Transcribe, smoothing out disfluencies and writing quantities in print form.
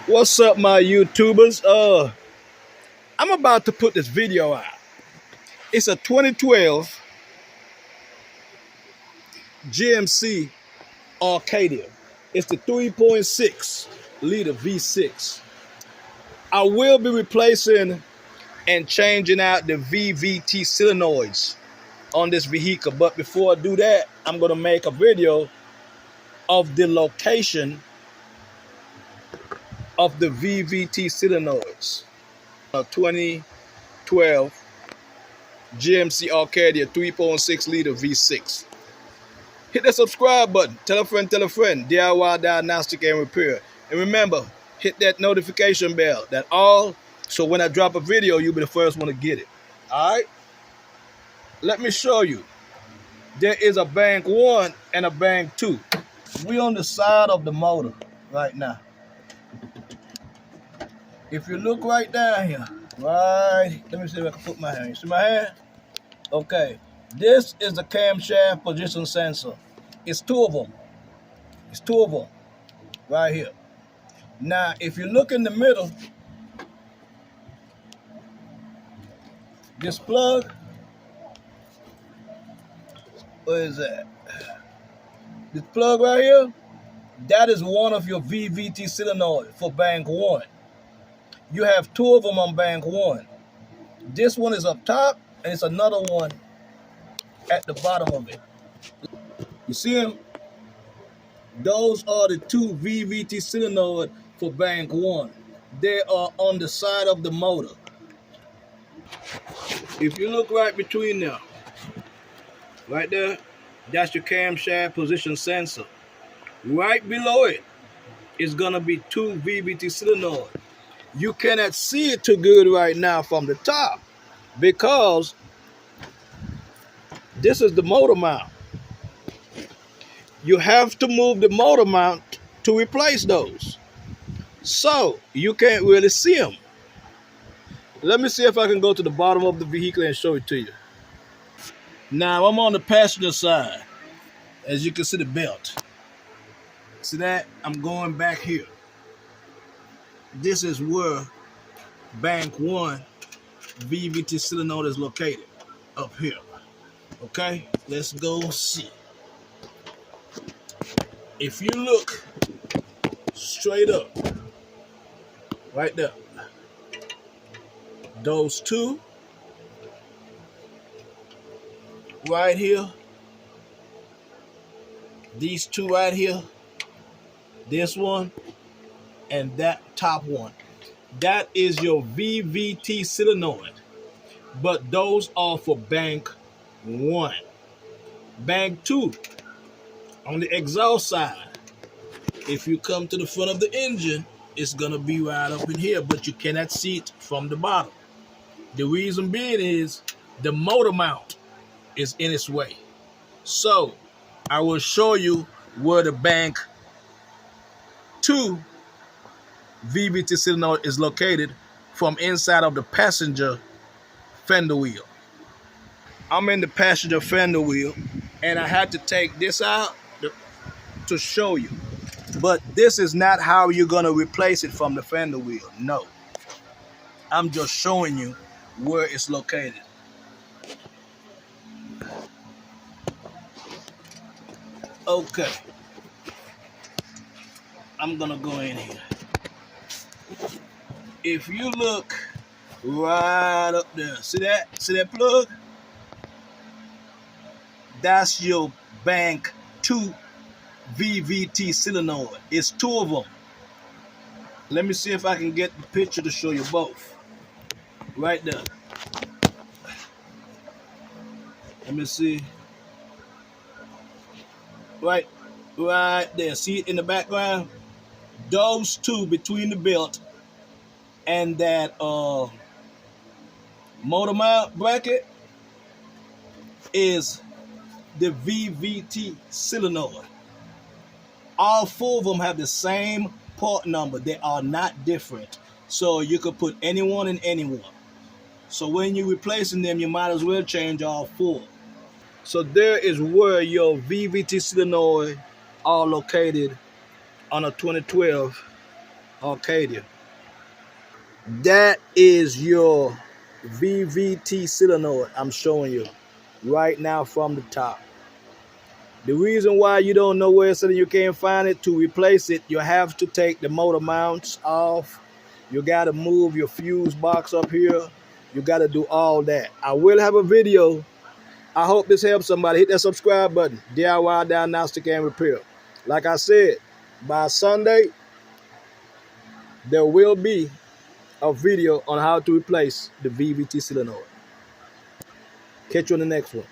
What's up, my YouTubers? I'm about to put this video out. It's a 2012 GMC Acadia. It's the 3.6 liter V6. I will be replacing and changing out the VVT Solenoids on this vehicle, but before I do that, I'm going to make a video of the location of the VVT Solenoids. A 2012 GMC Acadia 3.6 liter V6. Hit the subscribe button. Tell a friend, DIY Diagnostic and Repair. And remember, hit that notification bell, so when I drop a video, you'll be the first one to get it. Alright? Let me show you. There is a bank 1 and a bank 2. We on the side of the motor right now. If you look right down here, right, let me see if I can put my hand. You see my hand? Okay. This is the camshaft position sensor. It's two of them. It's two of them right here. Now, if you look in the middle, this plug, where is that? This plug right here, that is one of your VVT solenoid for bank 1. You have two of them on bank 1. This one is up top, and it's another one at the bottom of it. You see them? Those are the two VVT solenoid for bank 1. They are on the side of the motor. If you look right between them, right there, that's your camshaft position sensor. Right below it is gonna be two VVT solenoid. You cannot see it too good right now from the top because this is the motor mount. You have to move the motor mount to replace those. So you can't really see them. Let me see if I can go to the bottom of the vehicle and show it to you. Now I'm on the passenger side. As you can see the belt. See that? I'm going back here. This is where bank 1 VVT solenoid is located, up here. Okay, let's go see. If you look straight up, right there, those two right here, these two right here, this one and that top one, that is your VVT solenoid, but those are for bank 1. Bank 2, on the exhaust side, if you come to the front of the engine, it's gonna be right up in here, but you cannot see it from the bottom. The reason being is the motor mount is in its way. So I will show you where the bank 2 VVT solenoid is located from inside of the passenger fender wheel. I'm in the passenger fender wheel, and I had to take this out to show you. But this is not how you're gonna replace it from the fender wheel. No. I'm just showing you where it's located. Okay. I'm gonna go in here. If you look right up there, see that? See that plug? That's your bank 2 VVT solenoid. It's two of them. Let me see if I can get the picture to show you both. Right there. Let me see. Right there. See it in the background? Those two between the belt and that motor mount bracket is the VVT solenoid. All four of them have the same part number. They are not different. So you could put anyone in anyone. So when you're replacing them, you might as well change all four. So there is where your VVT solenoid are located on a 2012 Acadia. That is your VVT solenoid I'm showing you right now from the top. The reason why you don't know where it's at and you can't find it, to replace it, you have to take the motor mounts off. You got to move your fuse box up here. You got to do all that. I will have a video. I hope this helps somebody. Hit that subscribe button. DIY Diagnostic and Repair. Like I said, by Sunday, there will be a video on how to replace the VVT solenoid. Catch you on the next one.